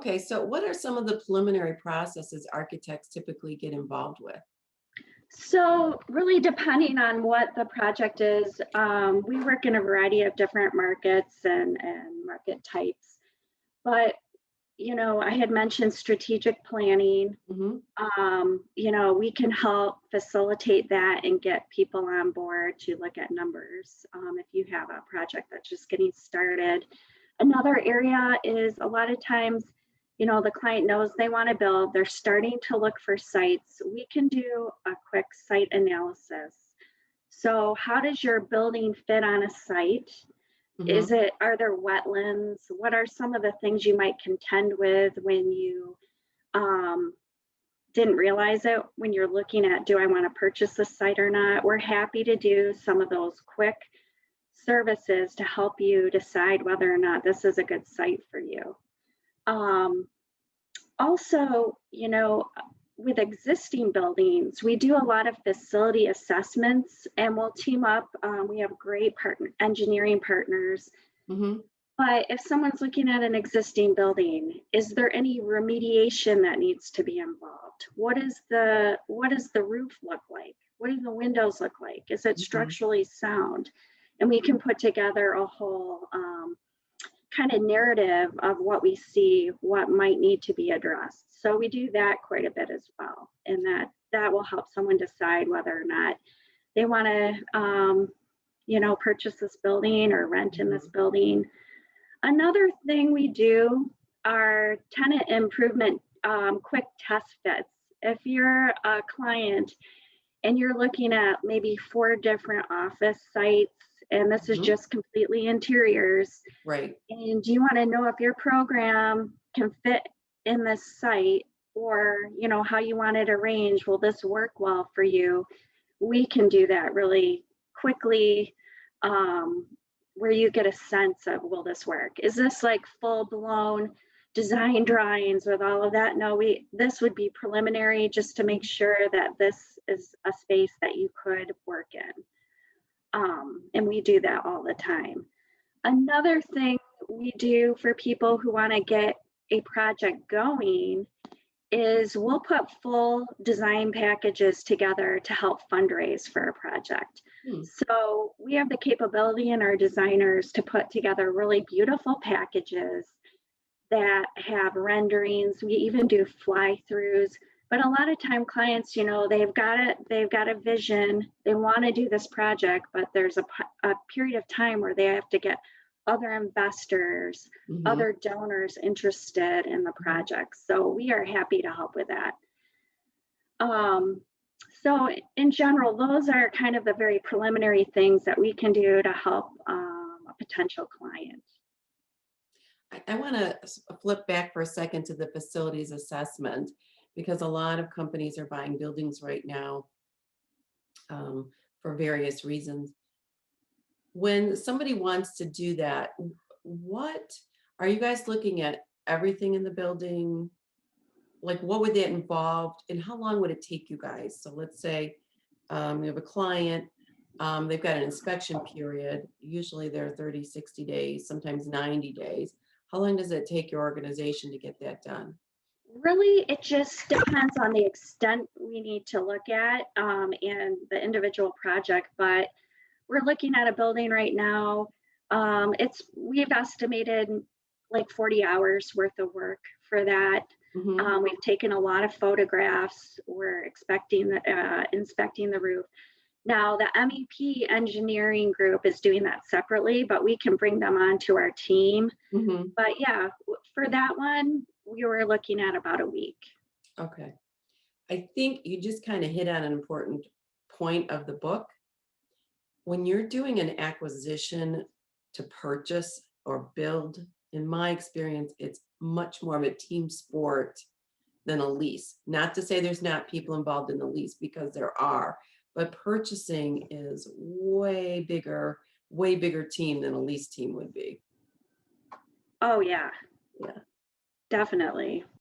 Okay, so what are some of the preliminary processes architects typically get involved with? So, really, depending on what the project is, we work in a variety of different markets and market types. But, I had mentioned strategic planning. Hmm. We can help facilitate that and get people on board to look at numbers if you have a project that's just getting started. Another area is a lot of times, the client knows they want to build, they're starting to look for sites. We can do a quick site analysis. So, how does your building fit on a site? Hmm. Are there wetlands? What are some of the things you might contend with when you um, didn't realize it when you're looking at, do I want to purchase this site or not? We're happy to do some of those quick services to help you decide whether or not this is a good site for you. Um, Also, with existing buildings, we do a lot of facility assessments and we'll team up. We have great engineering partners. Hmm. But if someone's looking at an existing building, is there any remediation that needs to be involved? What does the roof look like? What do the windows look like? Is it Hmm. structurally sound? And we can put together a whole kind of narrative of what we see, what might need to be addressed. So we do that quite a bit as well, and that will help someone decide whether or not they want to, purchase this building or rent in this Hmm. building. Another thing we do are tenant improvement quick test fits. If you're a client and you're looking at maybe four different office sites, and this is Hmm. just completely interiors, Right. and you want to know if your program can fit in this site or, how you want it arranged, will this work well for you? We can do that really quickly, um, where you get a sense of, will this work? Is this like full blown design drawings with all of that? No, this would be preliminary just to make sure that this is a space that you could work in. And we do that all the time. Another thing we do for people who want to get a project going is we'll put full design packages together to help fundraise for a project. Hmm. So we have the capability in our designers to put together really beautiful packages that have renderings. We even do fly throughs. But a lot of time clients, they've got a vision, they want to do this project, but there's a period of time where they have to get other investors, Hmm. other donors interested in the project. So we are happy to help with that. Um, so in general, those are kind of the very preliminary things that we can do to help a potential client. I want to flip back for a second to the facilities assessment because a lot of companies are buying buildings right now for various reasons. When somebody wants to do that, what are you guys looking at? Everything in the building? Like, what would that involve, and how long would it take you guys? So let's say you have a client, they've got an inspection period. Usually they're 30, 60 days, sometimes 90 days. How long does it take your organization to get that done? Really, it just depends on the extent we need to look at and the individual project. But we're looking at a building right now. We've estimated like 40 hours worth of work for that. Hmm. We've taken a lot of photographs. We're inspecting the roof. Now, the MEP engineering group is doing that separately, but we can bring them onto our team. Hmm. But yeah, for that one, we were looking at about a week. Okay. I think you just kind of hit on an important point of the book. When you're doing an acquisition to purchase or build, in my experience, it's much more of a team sport than a lease. Not to say there's not people involved in the lease, because there are, but purchasing is way bigger team than a lease team would be. Oh, yeah, Yeah. definitely.